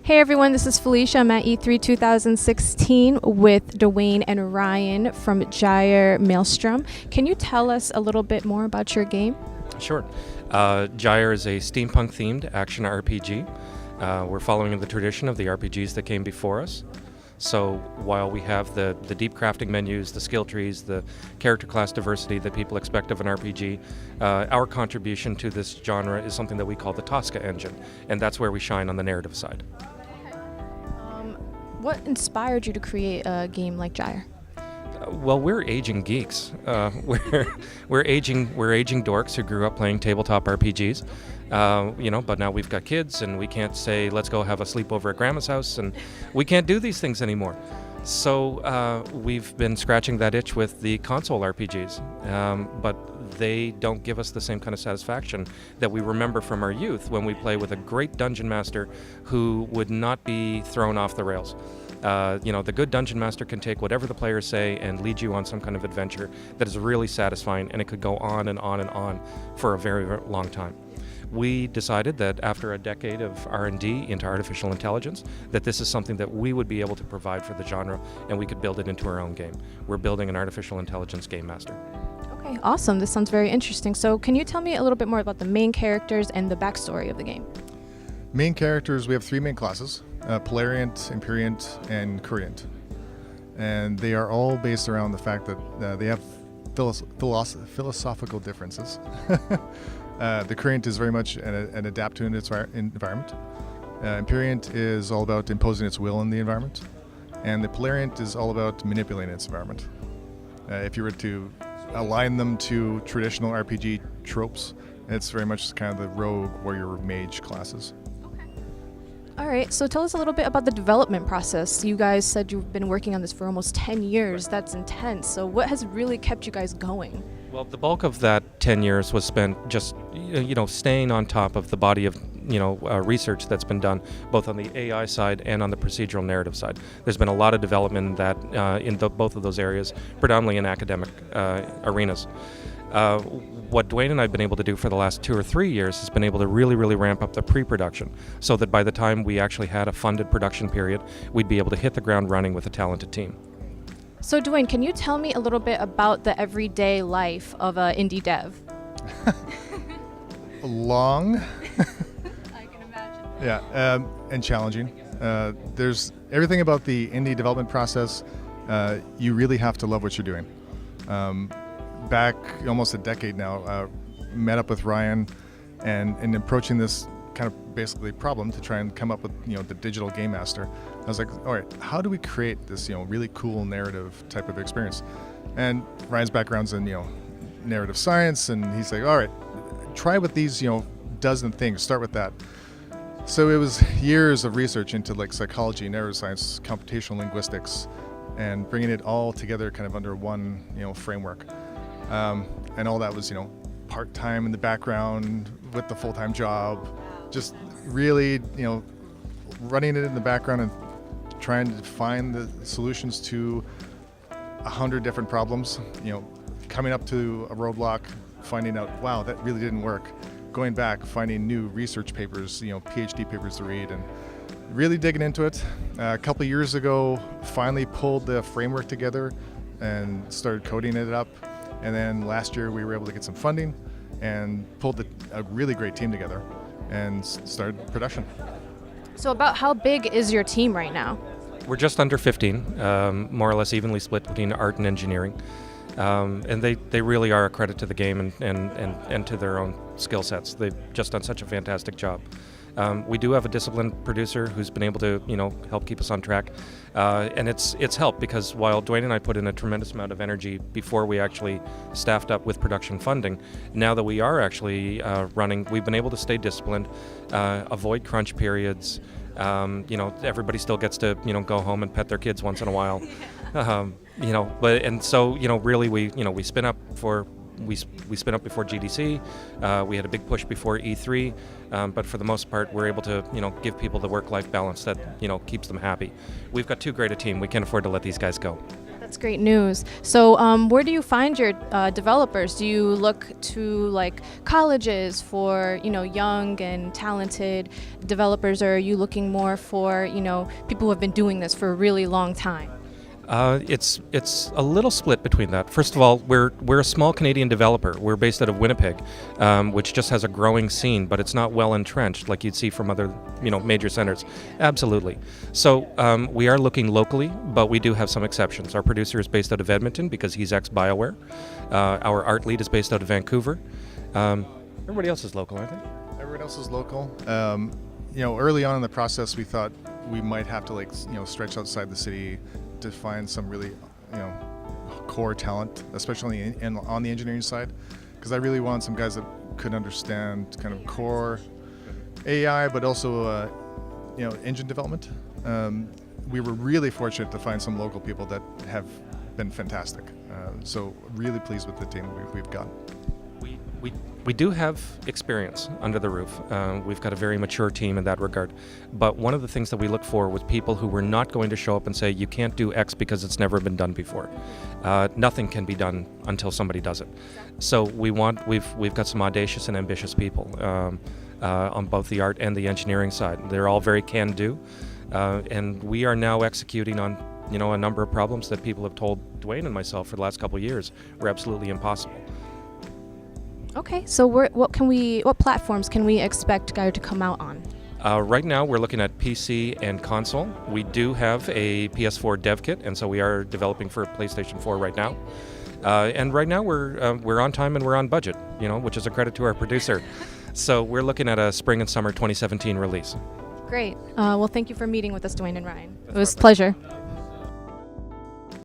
Hey everyone, this is Felicia. I'm at E3 2016 with Dwayne and Ryan from Gyre Maelstrom. Can you tell us a little bit more about your game? Sure. Gyre is a steampunk-themed action RPG. We're following the tradition of the RPGs that came before us. So while we have the deep crafting menus, the skill trees, the character class diversity that people expect of an RPG, our contribution to this genre is something that we call the Toska Engine, and that's where we shine on the narrative side. What inspired you to create a game like Gyre? Well, we're aging geeks. We're aging dorks who grew up playing tabletop RPGs. But now we've got kids, and we can't say, let's go have a sleepover at grandma's house, and we can't do these things anymore. So we've been scratching that itch with the console RPGs, but they don't give us the same kind of satisfaction that we remember from our youth when we play with a great dungeon master who would not be thrown off the rails. The good dungeon master can take whatever the players say and lead you on some kind of adventure that is really satisfying, and it could go on and on and on for a very, very long time. We decided that after a decade of R&D into artificial intelligence, that this is something that we would be able to provide for the genre, and we could build it into our own game. We're building an artificial intelligence game master. Okay, awesome. This sounds very interesting. So can you tell me a little bit more about the main characters and the backstory of the game? Main characters, we have three main classes, Polariant, Imperient, and Current. And they are all based around the fact that they have philosophical differences. The Current is very much an adapt to its environment. Imperient is all about imposing its will in the environment. And the Polariant is all about manipulating its environment. If you were to align them to traditional RPG tropes, it's very much kind of the rogue, warrior, mage classes. All right, so tell us a little bit about the development process. You guys said you've been working on this for almost 10 years. Right. That's intense. So what has really kept you guys going? Well, the bulk of that 10 years was spent just, staying on top of the body of, research that's been done both on the AI side and on the procedural narrative side. There's been a lot of development in both of those areas, predominantly in academic arenas. What Dwayne and I have been able to do for the last 2 or 3 years has been able to really, really ramp up the pre-production so that by the time we actually had a funded production period, we'd be able to hit the ground running with a talented team. So Dwayne, can you tell me a little bit about the everyday life of an indie dev? Long. I can imagine. Yeah, and challenging. There's everything about the indie development process. You really have to love what you're doing. Back almost a decade now, met up with Ryan and approaching this kind of basically problem to try and come up with the digital game master. I was like, all right, how do we create this really cool narrative type of experience? And Ryan's background's in narrative science, and he's like, all right, try with these dozen things, start with that. So it was years of research into psychology, narrative science, computational linguistics, and bringing it all together kind of under one framework. And all that was part-time in the background with the full-time job, just really running it in the background and trying to find the solutions to 100 different problems, coming up to a roadblock, finding out, wow, that really didn't work, going back, finding new research papers, PhD papers to read, and really digging into it. A couple of years ago, finally pulled the framework together and started coding it up. And then last year we were able to get some funding and pulled a really great team together and started production. So about how big is your team right now? We're just under 15, more or less evenly split between art and engineering. And they really are a credit to the game and to their own skill sets. They've just done such a fantastic job. We do have a disciplined producer who's been able to, help keep us on track. And it's helped because while Dwayne and I put in a tremendous amount of energy before we actually staffed up with production funding, now that we are actually running, we've been able to stay disciplined, avoid crunch periods. Everybody still gets to, go home and pet their kids once in a while. Really we spin up for we spin up before GDC. We had a big push before E3, but for the most part, we're able to give people the work-life balance that keeps them happy. We've got too great a team. We can't afford to let these guys go. That's great news. So, where do you find your developers? Do you look to like colleges for young and talented developers, or are you looking more for people who have been doing this for a really long time? It's a little split between that. First of all, we're a small Canadian developer. We're based out of Winnipeg, which just has a growing scene, but it's not well entrenched like you'd see from other major centers. Absolutely. So we are looking locally, but we do have some exceptions. Our producer is based out of Edmonton because he's ex-BioWare. Our art lead is based out of Vancouver. Everybody else is local, aren't they? Everyone else is local. Early on in the process, we thought we might have to stretch outside the city to find some really, core talent, especially on the engineering side, because I really wanted some guys that could understand kind of core AI, but also, engine development. We were really fortunate to find some local people that have been fantastic. So really pleased with the team we've got. We do have experience under the roof. We've got a very mature team in that regard. But one of the things that we look for was people who were not going to show up and say, you can't do X because it's never been done before. Nothing can be done until somebody does it. So we've got some audacious and ambitious people on both the art and the engineering side. They're all very can-do. And we are now executing on a number of problems that people have told Dwayne and myself for the last couple of years were absolutely impossible. Okay, so what platforms can we expect Gyre to come out on? Right now, we're looking at PC and console. We do have a PS4 dev kit, and so we are developing for PlayStation 4 right now. And right now, we're on time and we're on budget, which is a credit to our producer. So we're looking at a spring and summer 2017 release. Great. Well, thank you for meeting with us, Dwayne and Ryan. It was a pleasure.